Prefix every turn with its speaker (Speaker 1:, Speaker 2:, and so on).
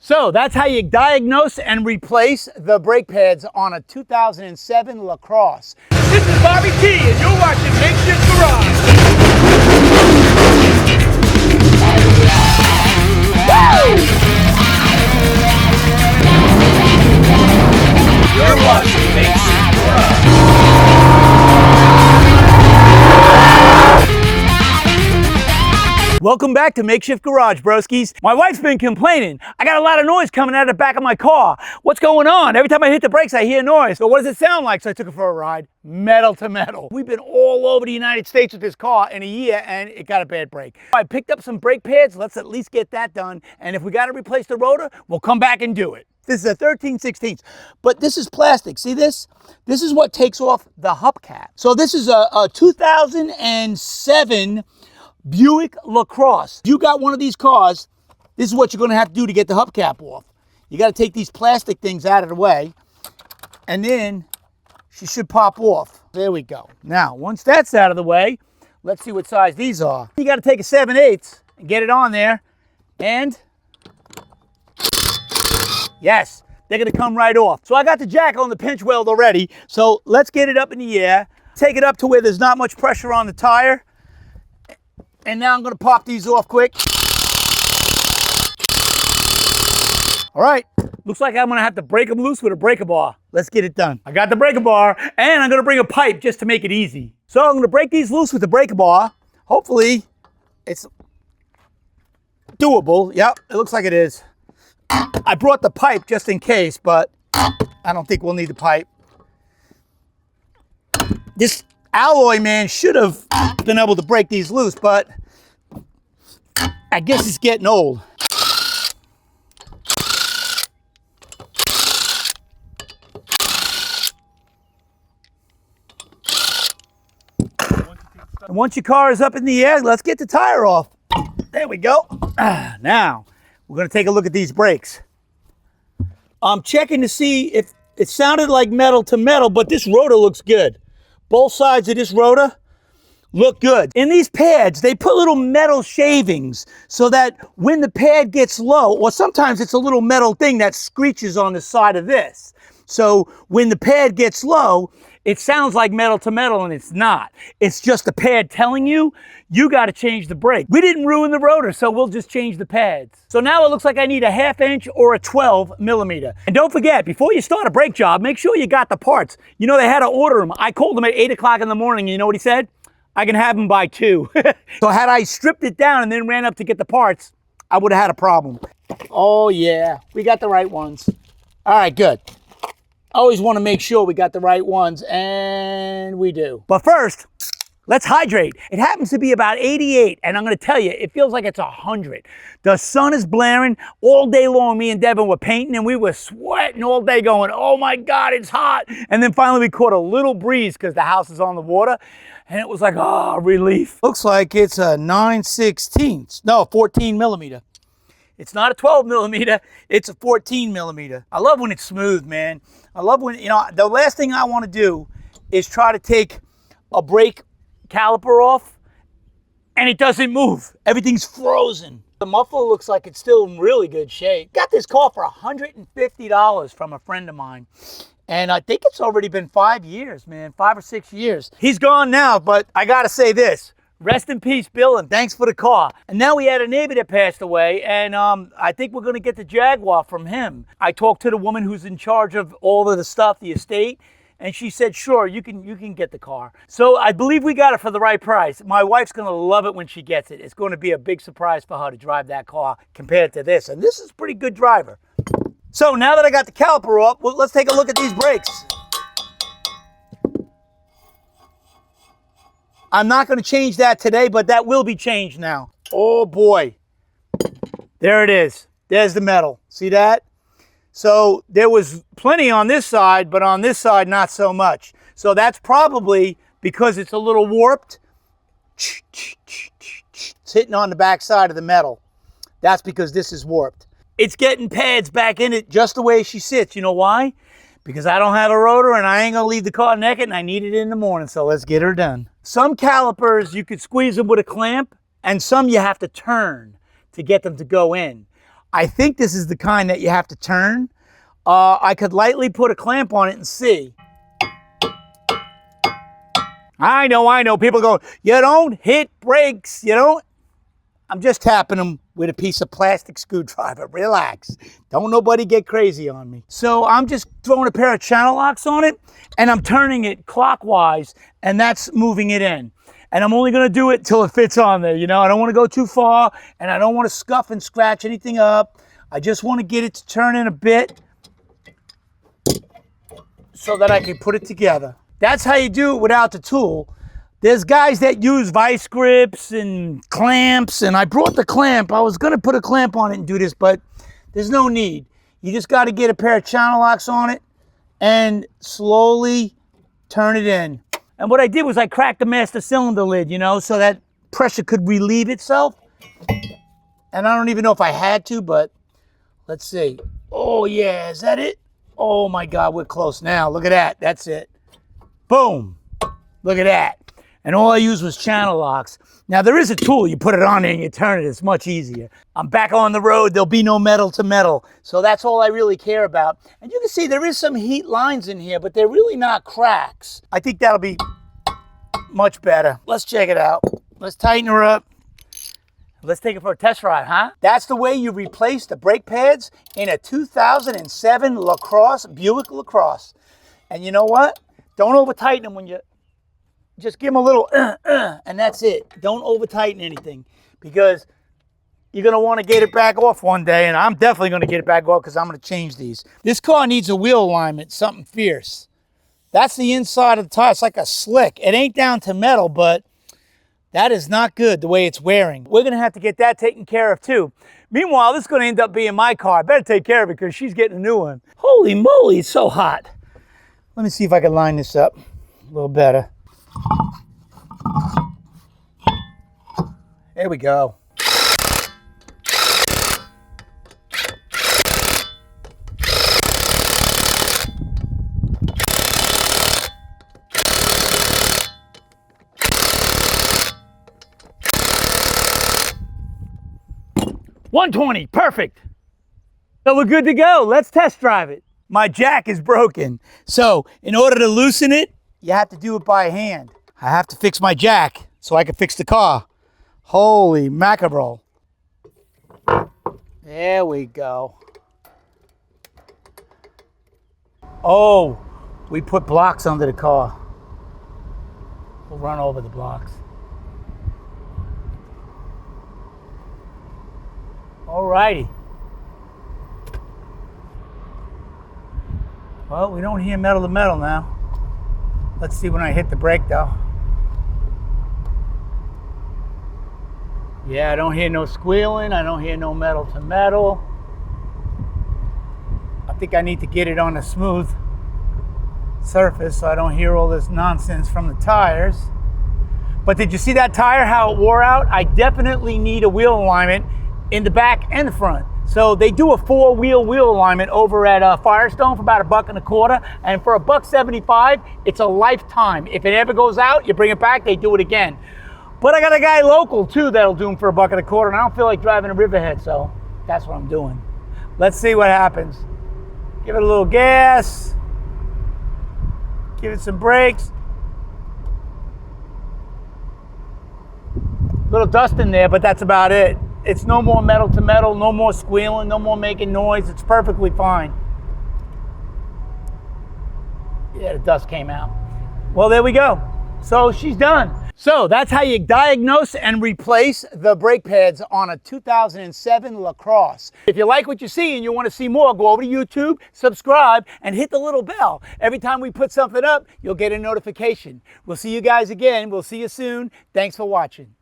Speaker 1: So that's how you diagnose and replace the brake pads on a 2007 LaCrosse.
Speaker 2: This is Bobby T, and you're watching Makeshift Garage. You're watching Makeshift Garage.
Speaker 1: Welcome back to Makeshift Garage, broskies. My wife's been complaining. I got a lot of noise coming out of the back of my car. What's going on? Every time I hit the brakes, I hear noise. So what does it sound like? So I took it for a ride, metal to metal. We've been all over the United States with this car in a year and it got a bad brake. I picked up some brake pads. Let's at least get that done. And if we got to replace the rotor, we'll come back and do it. This is a 13/16, but this is plastic. See this? This is what takes off the hubcap. So this is a 2007 Buick LaCrosse. If you got one of these cars, this is what you're going to have to do to get the hubcap off. You got to take these plastic things out of the way, and then she should pop off. There we go. Now, once that's out of the way, let's see what size these are. You got to take a 7/8 and get it on there, and yes, they're going to come right off. So I got the jack on the pinch weld already, so let's get it up in the air, take it up to where there's not much pressure on the tire. And now I'm gonna pop these off quick. All right, looks like I'm gonna have to break them loose with a breaker bar. Let's get it done. I got the breaker bar, and I'm gonna bring a pipe just to make it easy. So I'm gonna break these loose with the breaker bar. Hopefully, it's doable. Yep, it looks like it is. I brought the pipe just in case, but I don't think we'll need the pipe. This alloy man should have been able to break these loose, but I guess it's getting old. And once your car is up in the air, let's get the tire off. There we go. Now, we're going to take a look at these brakes. I'm checking to see if it sounded like metal to metal, but this rotor looks good. Both sides of this rotor look good. In these pads, they put little metal shavings so that when the pad gets low, or sometimes it's a little metal thing that screeches on the side of this. So when the pad gets low, it sounds like metal to metal, and it's not. It's just the pad telling you, you got to change the brake. We didn't ruin the rotor, so we'll just change the pads. So now it looks like I need a 1/2 inch or a 12mm. And don't forget, before you start a brake job, make sure you got the parts. You know, they had to order them. I called them at 8 o'clock in the morning, and you know what he said? I can have them by 2. So had I stripped it down and then ran up to get the parts, I would have had a problem. Oh yeah, we got the right ones. All right, good. I always want to make sure we got the right ones, and we do. But first, let's hydrate. It happens to be about 88, and I'm going to tell you, it feels like it's 100. The sun is blaring all day long. Me and Devin were painting, and we were sweating all day going, oh my God, it's hot. And then finally we caught a little breeze because the house is on the water, and it was like, oh, relief. Looks like it's a 9/16, no, 14mm. It's not a 12mm, it's a 14mm. I love when it's smooth, man. I love when, you know, the last thing I want to do is try to take a brake caliper off and it doesn't move. Everything's frozen. The muffler looks like it's still in really good shape. Got this car for $150 from a friend of mine. And I think it's already been 5 years, man, 5 or 6 years. He's gone now, but I gotta say this. Rest in peace, Bill, and thanks for the car. And now we had a neighbor that passed away, and I think we're gonna get the Jaguar from him. I talked to the woman who's in charge of all of the stuff, the estate, and she said, sure, you can get the car. So I believe we got it for the right price. My wife's gonna love it when she gets it. It's gonna be a big surprise for her to drive that car compared to this. And this is a pretty good driver. So now that I got the caliper up, well, let's take a look at these brakes. I'm not going to change that today, but that will be changed now. Oh boy. There it is. There's the metal. See that? So there was plenty on this side, but on this side, not so much. So that's probably because it's a little warped. It's hitting on the back side of the metal. That's because this is warped. It's getting pads back in it just the way she sits. You know why? Because I don't have a rotor and I ain't gonna leave the car naked and I need it in the morning, so let's get her done. Some calipers, you could squeeze them with a clamp, and some you have to turn to get them to go in. I think this is the kind that you have to turn. I could lightly put a clamp on it and see. I know. People go, you don't hit brakes, you don't. I'm just tapping them with a piece of plastic screwdriver. Relax. Don't nobody get crazy on me. So I'm just throwing a pair of channel locks on it, and I'm turning it clockwise, and that's moving it in. And I'm only gonna do it till it fits on there, you know? I don't wanna go too far, and I don't wanna scuff and scratch anything up. I just wanna get it to turn in a bit so that I can put it together. That's how you do it without the tool. There's guys that use vice grips and clamps, and I brought the clamp. I was gonna put a clamp on it and do this, but there's no need. You just gotta get a pair of channel locks on it and slowly turn it in. And what I did was I cracked the master cylinder lid, you know, so that pressure could relieve itself. And I don't even know if I had to, but let's see. Oh yeah, is that it? Oh my God, we're close now. Look at that, that's it. Boom, look at that. And all I used was channel locks. Now there is a tool, you put it on there and you turn it, it's much easier. I'm back on the road, there'll be no metal to metal. So that's all I really care about. And you can see there is some heat lines in here, but they're really not cracks. I think that'll be much better. Let's check it out. Let's tighten her up. Let's take it for a test ride, huh? That's the way you replace the brake pads in a 2007 LaCrosse, Buick LaCrosse. And you know what? Don't over tighten them when you, just give them a little and that's it. Don't over tighten anything because you're gonna wanna get it back off one day, and I'm definitely gonna get it back off because I'm gonna change these. This car needs a wheel alignment, something fierce. That's the inside of the tire, it's like a slick. It ain't down to metal, but that is not good the way it's wearing. We're gonna have to get that taken care of too. Meanwhile, this is gonna end up being my car. I better take care of it because she's getting a new one. Holy moly, it's so hot. Let me see if I can line this up a little better. There we go. $120, perfect. So we're good to go. Let's test drive it. My jack is broken. So in order to loosen it, you have to do it by hand. I have to fix my jack so I can fix the car. Holy mackerel. There we go. Oh, we put blocks under the car. We'll run over the blocks. Alrighty. Well, we don't hear metal to metal now. Let's see when I hit the brake though. Yeah, I don't hear no squealing. I don't hear no metal to metal. I think I need to get it on a smooth surface so I don't hear all this nonsense from the tires. But did you see that tire, how it wore out? I definitely need a wheel alignment in the back and the front. So they do a 4-wheel wheel alignment over at Firestone for about $1.25, and for $1.75, it's a lifetime. If it ever goes out, you bring it back, they do it again. But I got a guy local too that'll do them for $1.25, and I don't feel like driving a Riverhead, so that's what I'm doing. Let's see what happens. Give it a little gas. Give it some brakes. Little dust in there, but that's about it. It's no more metal to metal, no more squealing, no more making noise. It's perfectly fine. Yeah, the dust came out. Well, there we go. So she's done. So that's how you diagnose and replace the brake pads on a 2007 LaCrosse. If you like what you see and you want to see more, go over to YouTube, subscribe, and hit the little bell. Every time we put something up, you'll get a notification. We'll see you guys again. We'll see you soon. Thanks for watching.